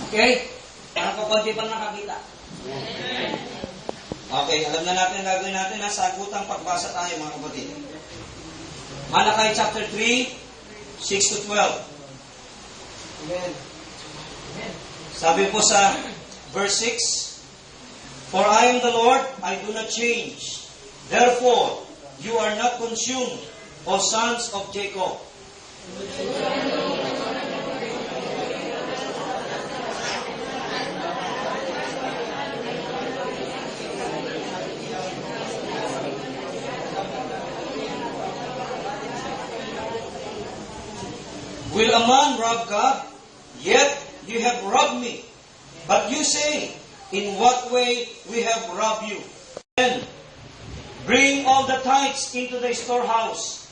Okay? Parang kukunti pang nakakita. Okay, alam na natin ang gagawin natin. Sagutang pagbasa tayo, mga kapatid. Malachi chapter 3, 6 to 12. Amen. Sabi po sa verse 6, For I am the Lord, I do not change. Therefore, you are not consumed, O sons of Jacob. Will a man rob God? Yet you have robbed me. But you say, in what way we have robbed you? Then bring all the tithes into the storehouse,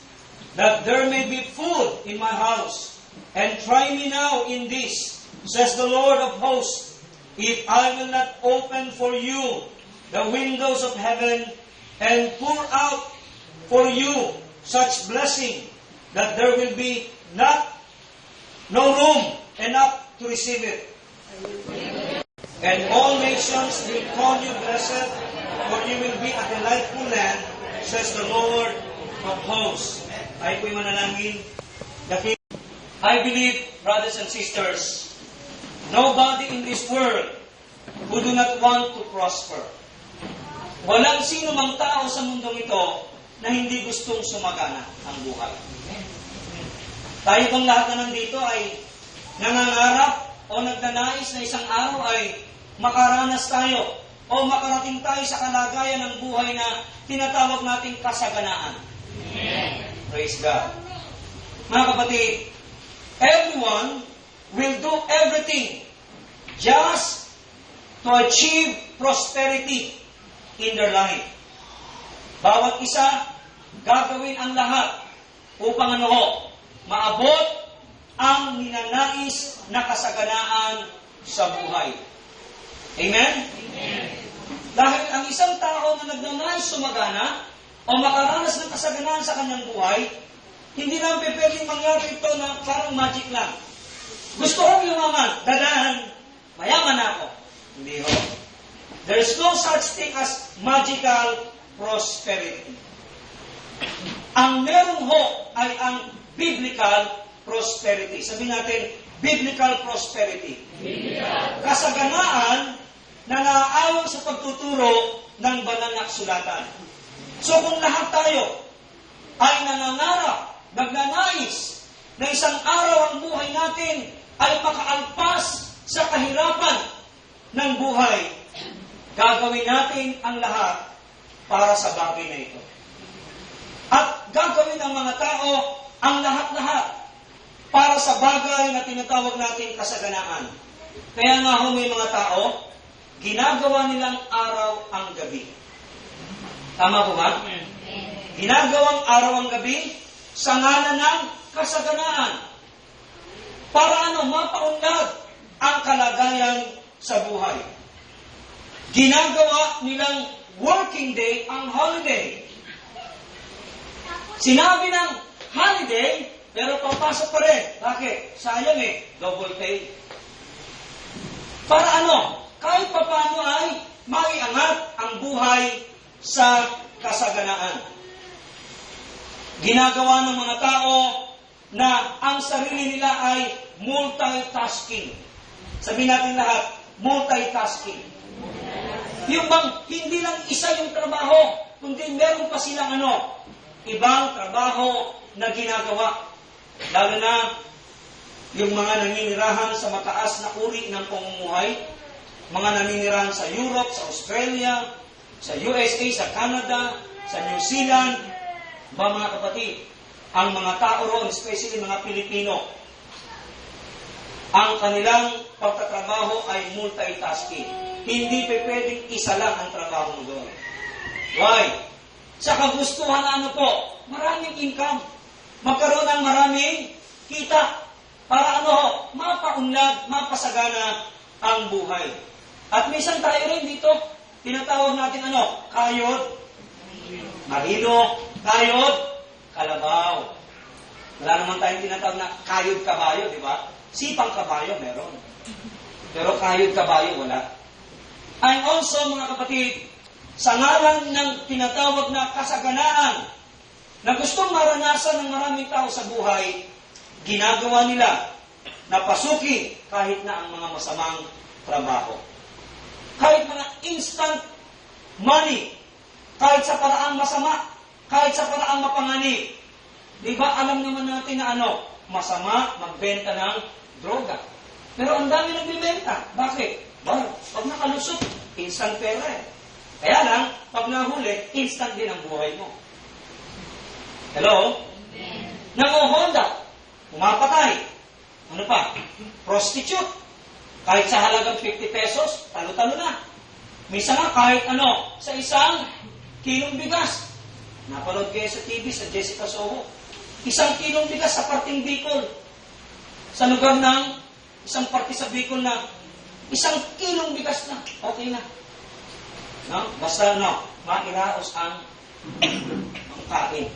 that there may be food in my house. And try me now in this, says the Lord of hosts, if I will not open for you the windows of heaven, and pour out for you such blessing, that there will be no room enough to receive it. And all nations will call you blessed, for you will be a delightful land, says the Lord of hosts. Ay po'y manalangin. I believe, brothers and sisters, nobody in this world who do not want to prosper. Walang sino mang tao sa mundong ito na hindi gustong sumagana ang buhay. Tayo bang lahat na nandito ay nangangarap o nagdanais na isang araw ay makaranas tayo o makarating tayo sa kalagayan ng buhay na tinatawag nating kasaganaan. Amen. Praise God. Mga kapatid, everyone will do everything just to achieve prosperity in their life. Bawat isa, gagawin ang lahat upang maabot ang ninanais na kasaganaan sa buhay. Amen? Amen. Dahil ang isang tao na nagnanais sumagana o makaranas ng kasaganaan sa kanyang buhay, hindi lang pwedeng mangyari ito na parang magic lang. Gusto kong yumaman, dadahan, mayaman ako. Hindi ho. There's no such thing as magical prosperity. Ang meron ho ay ang biblical prosperity. Sabihin natin, biblical prosperity. Biblical. Kasaganaan na naaayon sa pagtuturo ng banal na kasulatan. So kung lahat tayo ay nangangarap, nagnanais na isang araw ang buhay natin ay makaalpas sa kahirapan ng buhay, gagawin natin ang lahat para sa bagay na ito. At gagawin ng mga tao ang lahat-lahat para sa bagay na tinatawag natin kasaganaan. Kaya nga ho may mga tao, ginagawa nilang araw ang gabi. Tama po ba? Ginagawang araw ang gabi sa ngalan ng kasaganaan. Para mapaunlad ang kalagayan sa buhay. Ginagawa nilang working day ang holiday. Sinabi ng holiday, pero papasok pa rin. Bakit? Sayang double pay. Para kahit papaano ay maiangat ang buhay sa kasaganaan. Ginagawa ng mga tao na ang sarili nila ay multitasking. Sabihin natin lahat, multitasking. Yung bang hindi lang isa yung trabaho, kundi meron pa silang ibang trabaho na ginagawa. Lalo na yung mga naninirahan sa mataas na uri ng pamumuhay, mga naninirahan sa Europe, sa Australia, sa USA, sa Canada, sa New Zealand, mga kapatid, ang mga tao roon, especially mga Pilipino, ang kanilang pagtatrabaho ay multitasking. Hindi pwedeng isa lang ang trabaho mo doon. Why? Sa kagustuhan maraming income. Magkaroon ng maraming kita. Para mapaunlad, mapasagana ang buhay. At minsan tayo rin dito, tinatawag natin kayod, marino, kayod, kalabaw. Wala naman tayong tinatawag na kayod kabayo, di ba? Sipang kabayo, meron. Pero kayod kabayo, wala. And also, mga kapatid, sa ngalan ng tinatawag na kasaganaan na gustong maranasan ng maraming tao sa buhay, ginagawa nila na pasuki kahit na ang mga masamang trabaho. Kahit mga instant money, kahit sa paraang masama, kahit sa paraang mapanganib. Di ba alam naman natin na masama magbenta ng droga. Pero ang dami nagbibenta. Bakit? Well, pag nakalusot, instant pera eh. Kaya lang, pag nahuli, instant din ang buhay mo. Hello? Nanguhonda, pumapatay. Ano pa? Prostitute. Kahit sa halagang 50 pesos, talo-talo na. Minsan nga, kahit sa isang kilong bigas. Napanood kayo sa TV, sa Jessica Soho. Isang kilong bigas sa parting Bicol. Sa lugar ng isang parte sa Bicol na isang kilong bigas na. Okay na. No? Basta mairaos ang kain.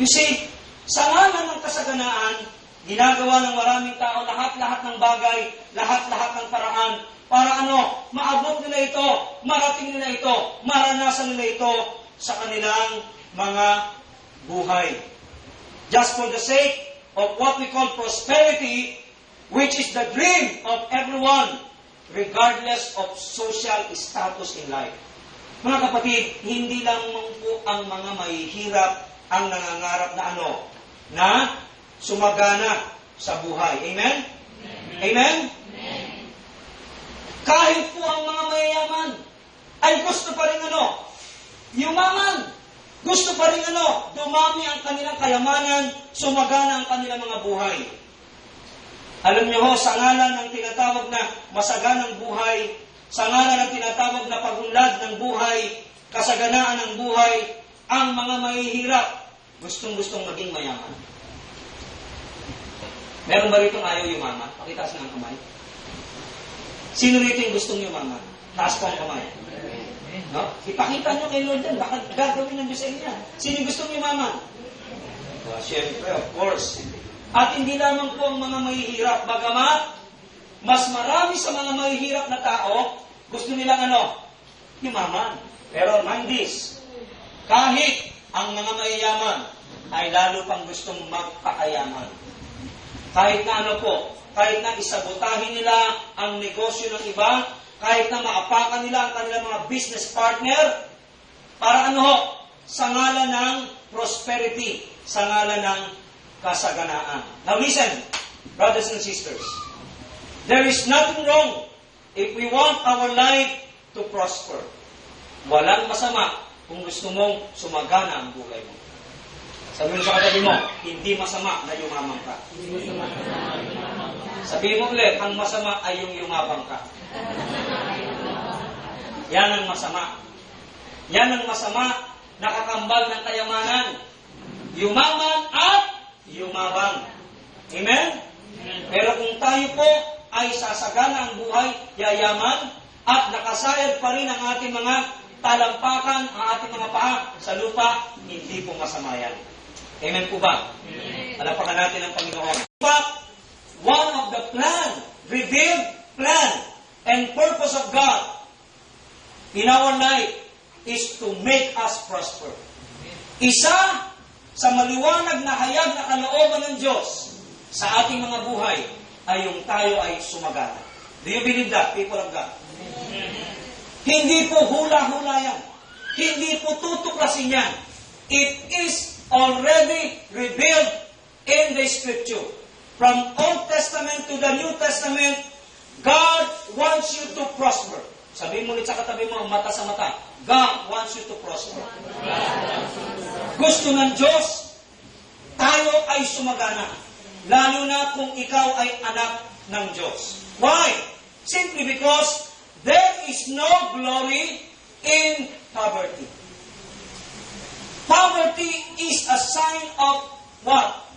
You see, sa ngalan ng kasaganaan, ginagawa ng maraming tao lahat-lahat ng bagay, lahat-lahat ng paraan, para maabot nila ito, marating nila ito, maranasan nila ito sa kanilang mga buhay. Just for the sake of what we call prosperity, which is the dream of everyone, regardless of social status in life. Mga kapatid, hindi lang po ang mga mahihirap ang nangangarap na sumagana sa buhay. Amen? Amen? Kahit po ang mga mayayaman ay gusto pa rin yumaman. Gusto pa rin dumami ang kanilang kayamanan, sumagana ang kanilang mga buhay. Alam niyo sa ngalan ng tinatawag na masaganang buhay, sa ngalan ng tinatawag na pagunlad ng buhay, kasaganaan ng buhay, ang mga mahihirap, gustong-gustong maging mayaman. Meron ba rito ayaw yumaman? Pakitaas na ang kamay. Sino rito yung gustong yumaman? Taas po ang kamay. No? Ipakita nyo kay Lord yan. Baka gagawin ng Diyos sa inyo. Sino yung gustong yumaman? Siyempre, of course. At hindi lamang po ang mga mahihirap. Bagamat, mas marami sa mga mahihirap na tao, gusto nilang yumaman. Pero mind this, kahit ang mga mayayaman ay lalo pang gustong magpakayaman. Kahit na kahit na isabotahin nila ang negosyo ng iba, kahit na maapakan nila ang kanilang mga business partner, para sa ngalan ng prosperity, sa ngalan ng kasaganaan. Now listen, brothers and sisters, there is nothing wrong if we want our life to prosper. Walang masama kung gusto mong sumagana ang buhay mo. Sabihin mo sa katabi mo, hindi masama na yumamang ka. Sabihin mo ulit, ang masama ay yung yumabang ka. Yan ang masama. Yan ang masama, nakakambal ng kayamanan. Yumaman at yumabang. Amen? Pero kung tayo po ay sasagana ang buhay, yayaman, at nakasayad pa rin ang ating mga talampakan, ang ating mga paa sa lupa, hindi po masama yan. Amen po ba? Alapakan natin ang Panginoon. But, one of the revealed plan and purpose of God in our life is to make us prosper. Isa sa maliwanag na hayag na kalooban ng Diyos sa ating mga buhay ay yung tayo ay sumagana. Do you believe that, people of God? Hindi po hula-hula yan. Hindi po tutuklasin yan. It is already revealed in the Scripture. From Old Testament to the New Testament, God wants you to prosper. Sabihin mo ulit sa katabi mo, mata sa mata. God wants you to prosper. Gusto ng Diyos, tayo ay sumagana. Lalo na kung ikaw ay anak ng Diyos. Why? Simply because there is no glory in poverty. Poverty is a sign of what?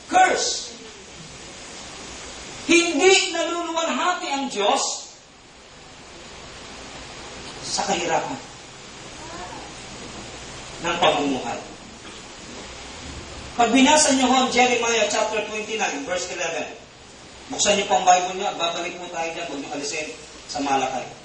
Curse. Hindi naluluwalhati ang Diyos sa kahirapan ng pamumuhay. Pag binasa niyo ang Jeremiah chapter 29, verse 11, Buksan niyo po ang Bible niyo at babalik mo tayo dyan. Huwag niyo alisin sa Malakay.